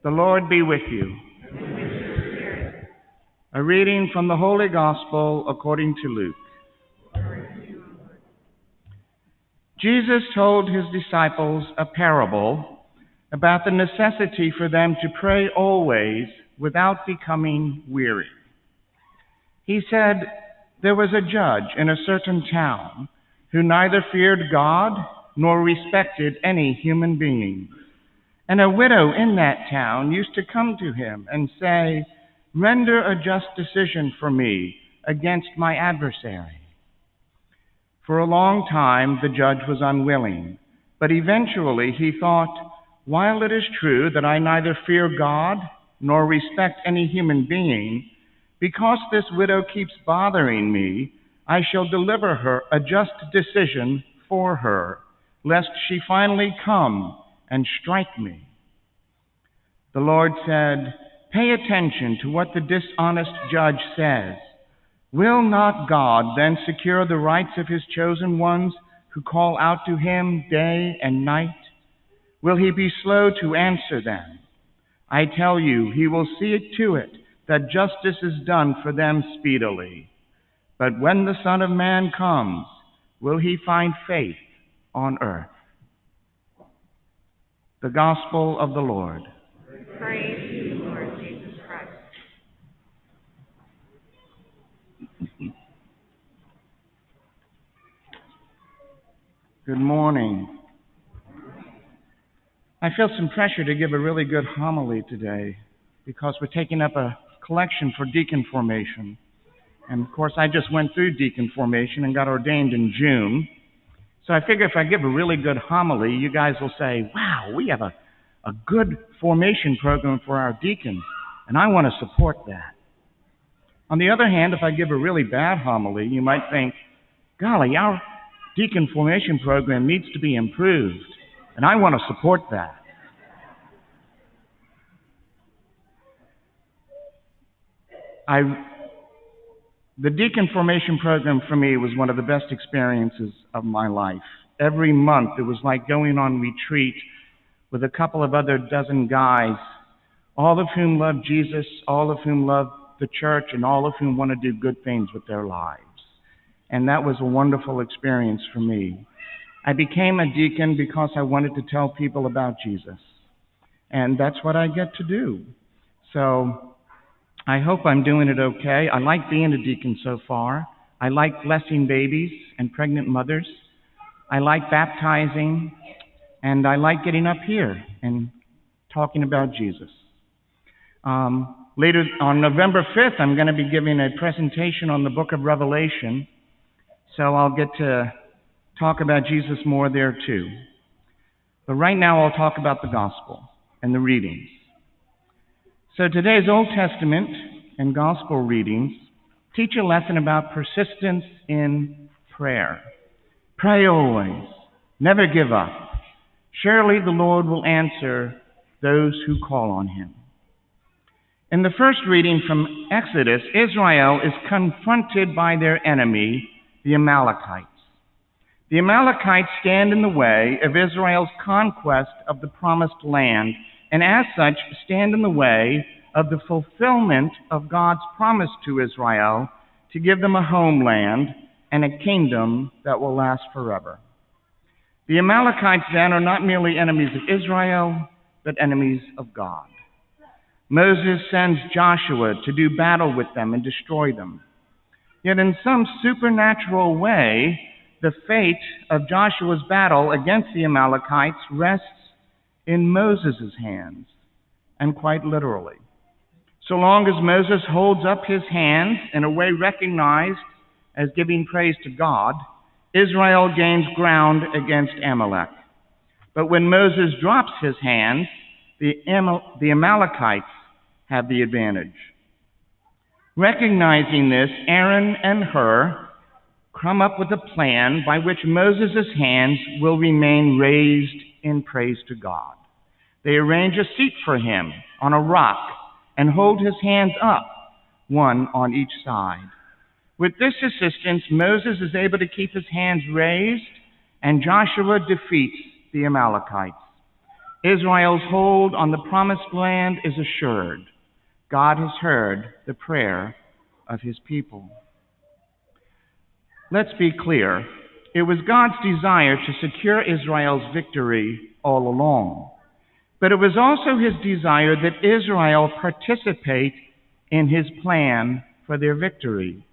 The Lord be with you. A reading from the Holy Gospel according to Luke. Jesus told his disciples a parable about the necessity for them to pray always without becoming weary. He said there was a judge in a certain town who neither feared God nor respected any human being. And a widow in that town used to come to him and say, "Render a just decision for me against my adversary." For a long time the judge was unwilling, but eventually he thought, "While it is true that I neither fear God nor respect any human being, because this widow keeps bothering me, I shall deliver her a just decision for her, lest she finally come and strike me." The Lord said, "Pay attention to what the dishonest judge says. Will not God then secure the rights of his chosen ones who call out to him day and night? Will he be slow to answer them? I tell you, he will see to it that justice is done for them speedily. But when the Son of Man comes, will he find faith on earth?" The Gospel of the Lord. Praise to you, Lord Jesus Christ. Good morning. I feel some pressure to give a really good homily today because we're taking up a collection for deacon formation. And of course, I just went through deacon formation and got ordained in June. So I figure if I give a really good homily, you guys will say, "Wow, we have a good formation program for our deacons, and I want to support that." On the other hand, if I give a really bad homily, you might think, "Golly, our deacon formation program needs to be improved, and I want to support that." The deacon formation program for me was one of the best experiences of my life. Every month it was like going on retreat with a couple of other dozen guys, all of whom love Jesus, all of whom love the church, and all of whom want to do good things with their lives. And that was a wonderful experience for me. I became a deacon because I wanted to tell people about Jesus. And that's what I get to do. So I hope I'm doing it okay. I like being a deacon so far. I like blessing babies and pregnant mothers. I like baptizing. And I like getting up here and talking about Jesus. Later on November 5th, I'm going to be giving a presentation on the book of Revelation. So I'll get to talk about Jesus more there too. But right now I'll talk about the gospel and the readings. So today's Old Testament and gospel readings teach a lesson about persistence in prayer. Pray always. Never give up. Surely the Lord will answer those who call on him. In the first reading from Exodus, Israel is confronted by their enemy, the Amalekites. The Amalekites stand in the way of Israel's conquest of the promised land, and as such stand in the way of the fulfillment of God's promise to Israel to give them a homeland and a kingdom that will last forever. The Amalekites then are not merely enemies of Israel, but enemies of God. Moses sends Joshua to do battle with them and destroy them. Yet in some supernatural way, the fate of Joshua's battle against the Amalekites rests in Moses' hands, and quite literally. So long as Moses holds up his hands in a way recognized as giving praise to God, Israel gains ground against Amalek. But when Moses drops his hands, the Amalekites have the advantage. Recognizing this, Aaron and Hur come up with a plan by which Moses' hands will remain raised in praise to God. They arrange a seat for him on a rock and hold his hands up, one on each side. With this assistance, Moses is able to keep his hands raised, and Joshua defeats the Amalekites. Israel's hold on the promised land is assured. God has heard the prayer of his people. Let's be clear. It was God's desire to secure Israel's victory all along. But it was also his desire that Israel participate in his plan for their victory.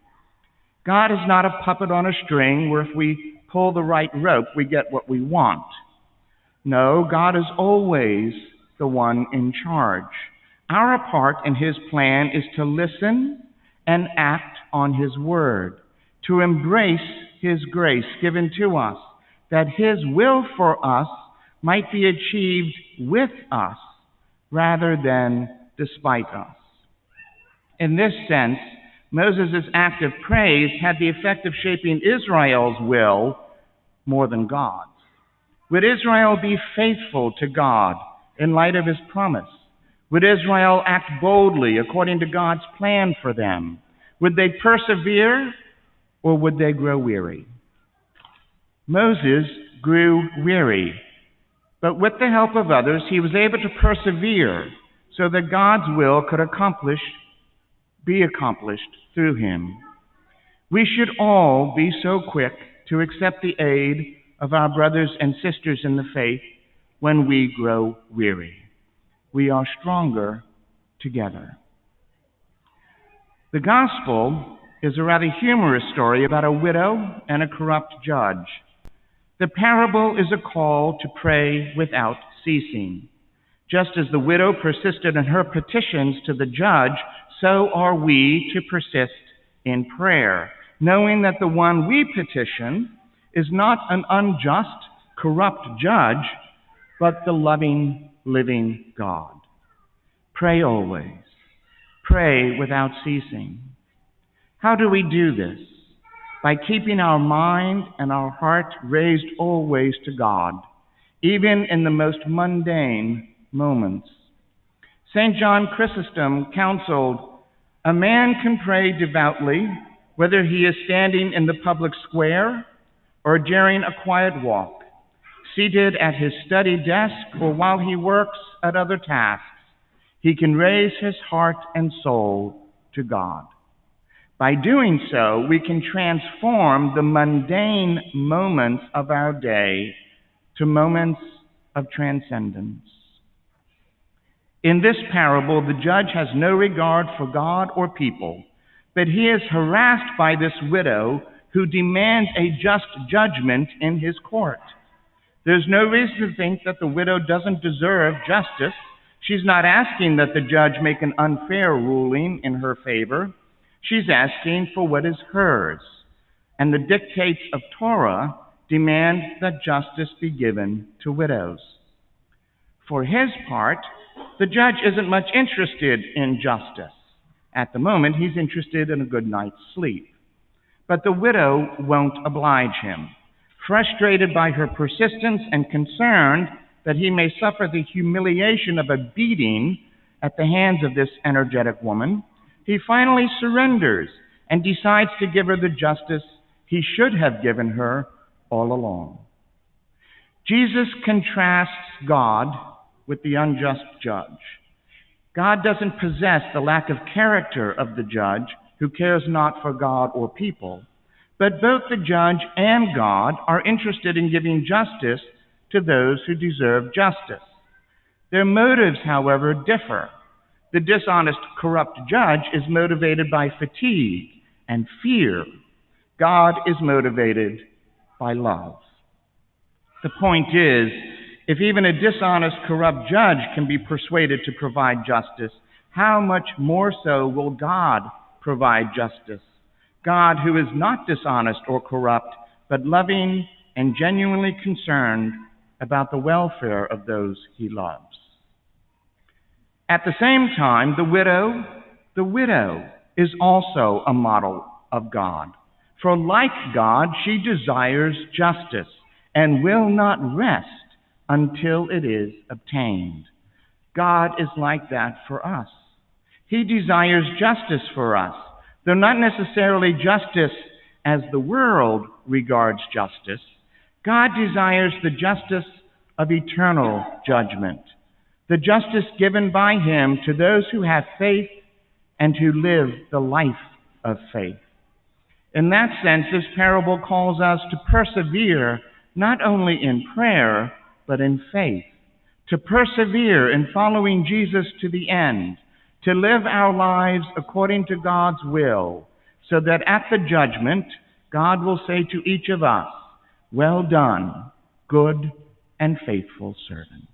God is not a puppet on a string where if we pull the right rope, we get what we want. No, God is always the one in charge. Our part in his plan is to listen and act on his word, to embrace his grace given to us, that his will for us might be achieved with us rather than despite us. In this sense, Moses' act of praise had the effect of shaping Israel's will more than God's. Would Israel be faithful to God in light of his promise? Would Israel act boldly according to God's plan for them? Would they persevere or would they grow weary? Moses grew weary, but with the help of others, he was able to persevere so that God's will could be accomplished through him. We should all be so quick to accept the aid of our brothers and sisters in the faith when we grow weary. We are stronger together. The gospel is a rather humorous story about a widow and a corrupt judge. The parable is a call to pray without ceasing. Just as the widow persisted in her petitions to the judge, so are we to persist in prayer, knowing that the one we petition is not an unjust, corrupt judge, but the loving, living God. Pray always. Pray without ceasing. How do we do this? By keeping our mind and our heart raised always to God, even in the most mundane moments. St. John Chrysostom counseled, "A man can pray devoutly, whether he is standing in the public square or during a quiet walk, seated at his study desk or while he works at other tasks. He can raise his heart and soul to God. By doing so, we can transform the mundane moments of our day to moments of transcendence." In this parable, the judge has no regard for God or people, but he is harassed by this widow who demands a just judgment in his court. There's no reason to think that the widow doesn't deserve justice. She's not asking that the judge make an unfair ruling in her favor. She's asking for what is hers, and the dictates of Torah demand that justice be given to widows. For his part, the judge isn't much interested in justice. At the moment, he's interested in a good night's sleep. But the widow won't oblige him. Frustrated by her persistence and concerned that he may suffer the humiliation of a beating at the hands of this energetic woman, he finally surrenders and decides to give her the justice he should have given her all along. Jesus contrasts God with the unjust judge. God doesn't possess the lack of character of the judge who cares not for God or people, but both the judge and God are interested in giving justice to those who deserve justice. Their motives, however, differ. The dishonest, corrupt judge is motivated by fatigue and fear. God is motivated by love. The point is, if even a dishonest, corrupt judge can be persuaded to provide justice, how much more so will God provide justice? God, who is not dishonest or corrupt, but loving and genuinely concerned about the welfare of those he loves. At the same time, the widow is also a model of God. For like God, she desires justice and will not rest until it is obtained. God is like that for us. He desires justice for us, though not necessarily justice as the world regards justice. God desires the justice of eternal judgment, the justice given by him to those who have faith and who live the life of faith. In that sense, this parable calls us to persevere not only in prayer, but in faith, to persevere in following Jesus to the end, to live our lives according to God's will, so that at the judgment, God will say to each of us, "Well done, good and faithful servant."